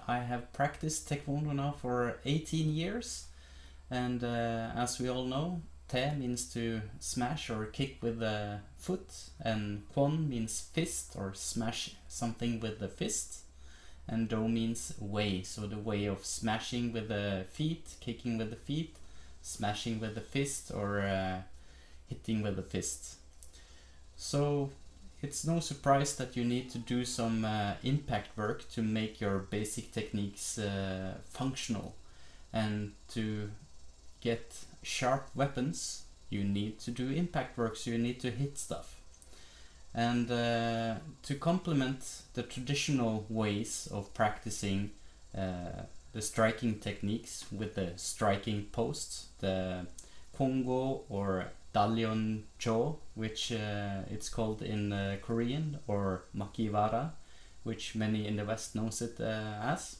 I have practiced Taekwondo now for 18 years, and as we all know, Te means to smash or kick with the foot, and Kwon means fist or smash something with the fist, and Do means way, so the way of smashing with the feet, kicking with the feet, smashing with the fist, or hitting with the fist. So it's no surprise that you need to do some impact work to make your basic techniques functional. And to get sharp weapons, you need to do impact work, so you need to hit stuff. And to complement the traditional ways of practicing the striking techniques with the striking posts, the Kongo or Dalyon Cho, which it's called in Korean, or Makiwara, which many in the West knows it as.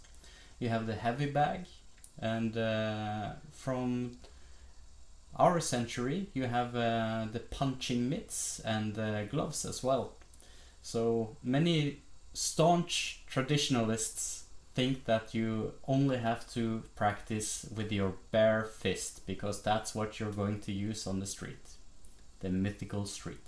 You have the heavy bag, and from our century you have the punching mitts and gloves as well. So many staunch traditionalists think that you only have to practice with your bare fist because that's what you're going to use on the street, the mythical street.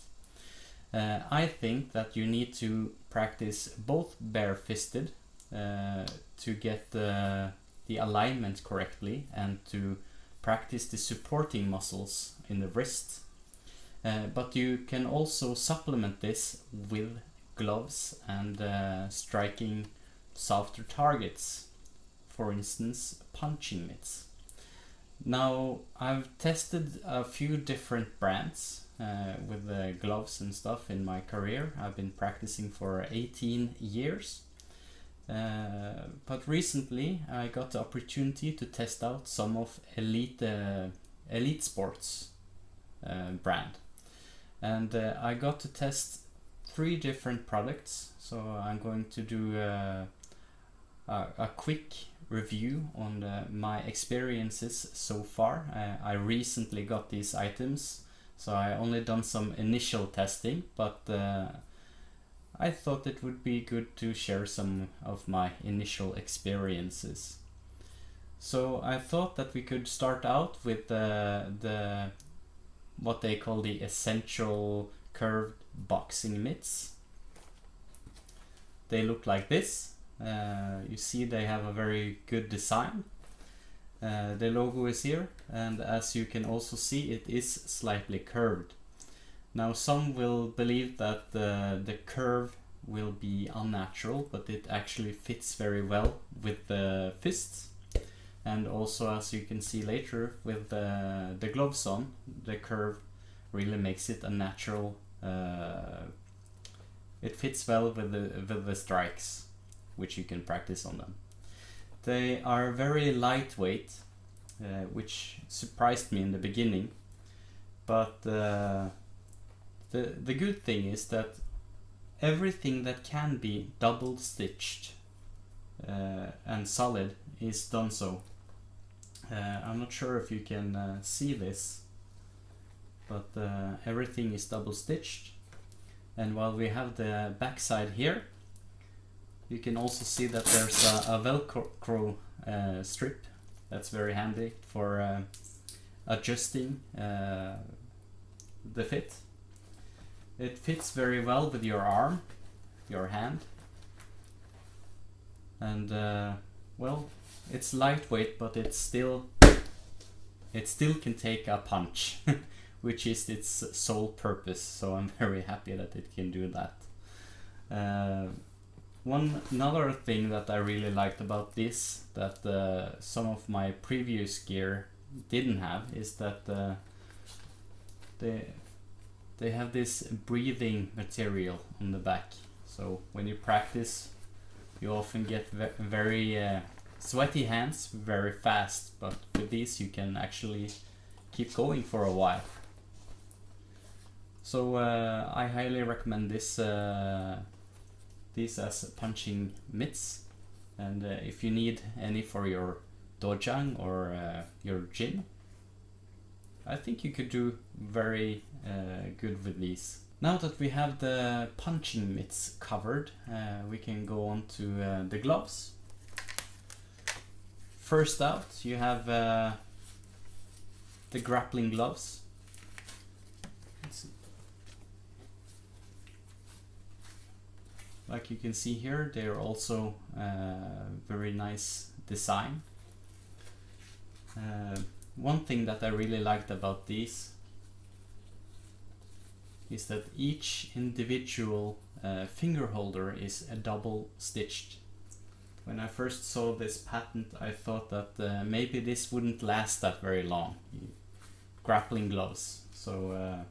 I think that you need to practice both bare-fisted to get the alignment correctly, and to practice the supporting muscles in the wrist. But you can also supplement this with gloves and striking softer targets, for instance punching mitts. Now, I've tested a few different brands with the gloves and stuff in my career. I've been practicing for 18 years. But recently I got the opportunity to test out some of Elite Sports brand. And I got to test 3 different products. So I'm going to do a quick review on my experiences so far. I recently got these items, so I only done some initial testing, but I thought it would be good to share some of my initial experiences. So I thought that we could start out with the what they call the essential curved boxing mitts. They look like this. You see they have a very good design. The logo is here, and as you can also see, it is slightly curved. Now, some will believe that the curve will be unnatural, but it actually fits very well with the fists. And also, as you can see later with the gloves on, the curve really makes it a natural, it fits well with the strikes, which you can practice on them. They are very lightweight, which surprised me in the beginning, but the good thing is that everything that can be double stitched and solid is done so. I'm not sure if you can see this, but everything is double stitched. And while we have the back side here, you can also see that there's a Velcro strip that's very handy for adjusting the fit. It fits very well with your arm, your hand, and well, it's lightweight, but it still can take a punch, which is its sole purpose. So I'm very happy that it can do that. Another thing that I really liked about this, that some of my previous gear didn't have, is that they have this breathing material on the back. So when you practice, you often get very sweaty hands very fast, but with these you can actually keep going for a while. So I highly recommend these as punching mitts, and if you need any for your dojang or your gym, I think you could do very good with these. Now that we have the punching mitts covered, we can go on to the gloves. first out you have the grappling gloves. Like you can see here, they're also very nice design. One thing that I really liked about these is that each individual finger holder is a double stitched. When I first saw this patent, I thought that maybe this wouldn't last that very long. Grappling gloves, so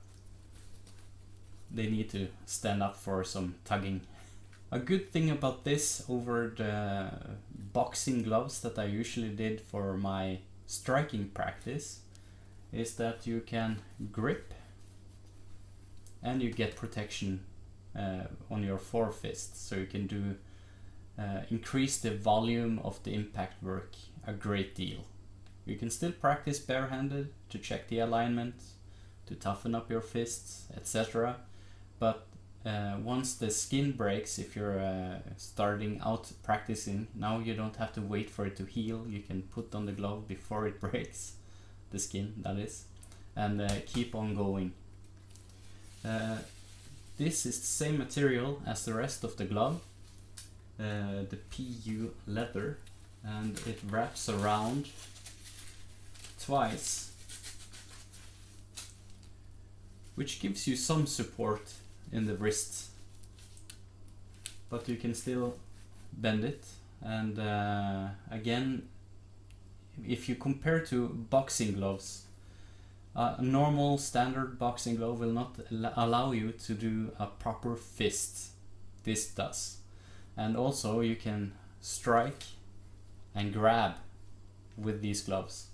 they need to stand up for some tugging. A good thing about this over the boxing gloves that I usually did for my striking practice is that you can grip and you get protection on your forefist, so you can do increase the volume of the impact work a great deal. You can still practice barehanded to check the alignment, to toughen up your fists, etc. But once the skin breaks, if you're starting out practicing, now you don't have to wait for it to heal. You can put on the glove before it breaks, the skin that is, and keep on going. This is the same material as the rest of the glove, the PU leather, and it wraps around twice, which gives you some support in the wrist, but you can still bend it. And again, if you compare to boxing gloves, a normal standard boxing glove will not allow you to do a proper fist. This does. And also you can strike and grab with these gloves.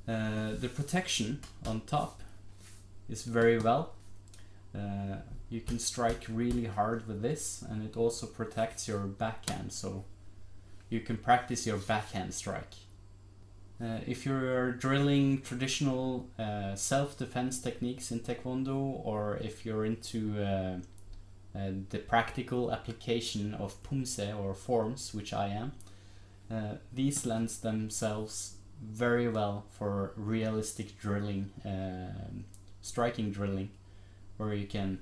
The protection on top is very well. You can strike really hard with this, and it also protects your backhand, so you can practice your backhand strike. If you're drilling traditional self-defense techniques in Taekwondo, or if you're into the practical application of pumse or forms, which I am, these lend themselves very well for realistic drilling, striking drilling, where you can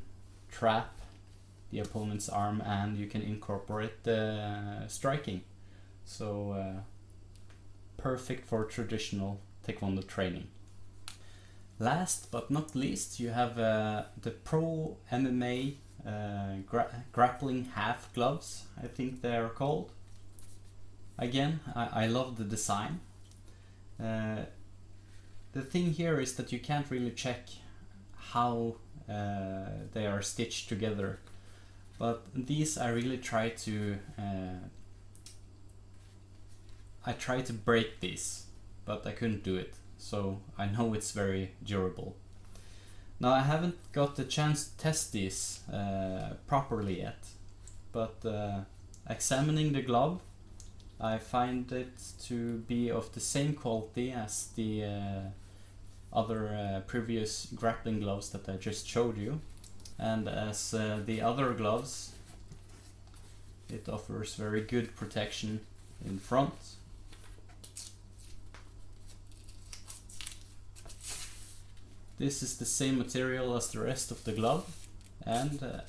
trap the opponent's arm and you can incorporate the striking. So perfect for traditional Taekwondo training. Last but not least, you have the Pro MMA grappling half gloves, I think they are called. Again, I love the design. The thing here is that you can't really check how they are stitched together, but these I really try to break these, but I couldn't do it, so I know it's very durable. Now I haven't got the chance to test these properly yet, but examining the glove, I find it to be of the same quality as the other previous grappling gloves that I just showed you, and as the other gloves, it offers very good protection in front. This is the same material as the rest of the glove, and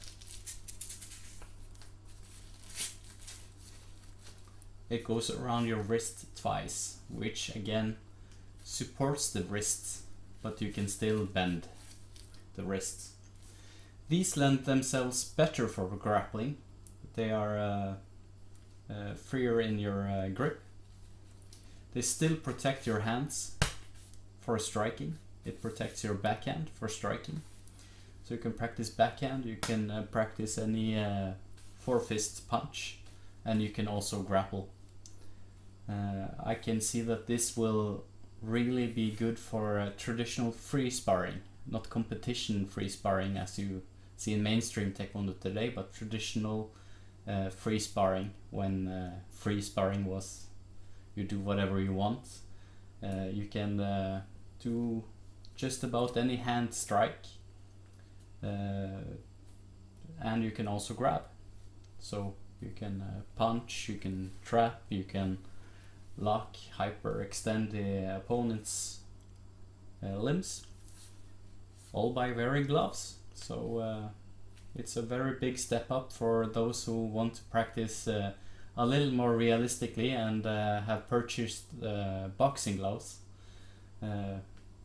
it goes around your wrist twice, which again supports the wrist, but you can still bend the wrist. These lend themselves better for grappling. They are freer in your grip. They still protect your hands for striking. It protects your backhand for striking. So you can practice backhand, you can practice any four-fist punch, and you can also grapple. I can see that this will really be good for traditional free sparring, not competition free sparring as you see in mainstream Taekwondo today, but traditional free sparring, when free sparring was you do whatever you want. You can do just about any hand strike, and you can also grab. So you can punch, you can trap, you can lock, hyperextend the opponent's limbs, all by wearing gloves. So it's a very big step up for those who want to practice a little more realistically and have purchased boxing gloves.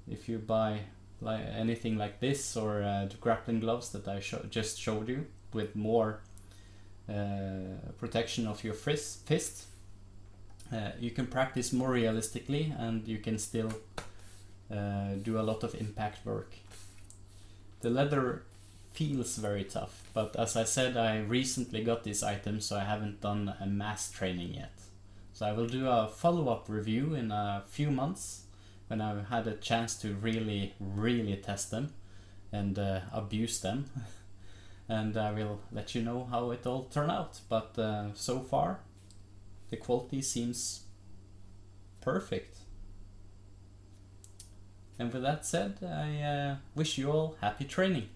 If you buy anything like this or the grappling gloves that I just showed you with more protection of your fist, you can practice more realistically and you can still do a lot of impact work. The leather feels very tough, but as I said, I recently got this item, so I haven't done a mass training yet. So I will do a follow-up review in a few months when I've had a chance to really test them and abuse them. And I will let you know how it all turned out. But so far, the quality seems perfect. And with that said, I wish you all happy training.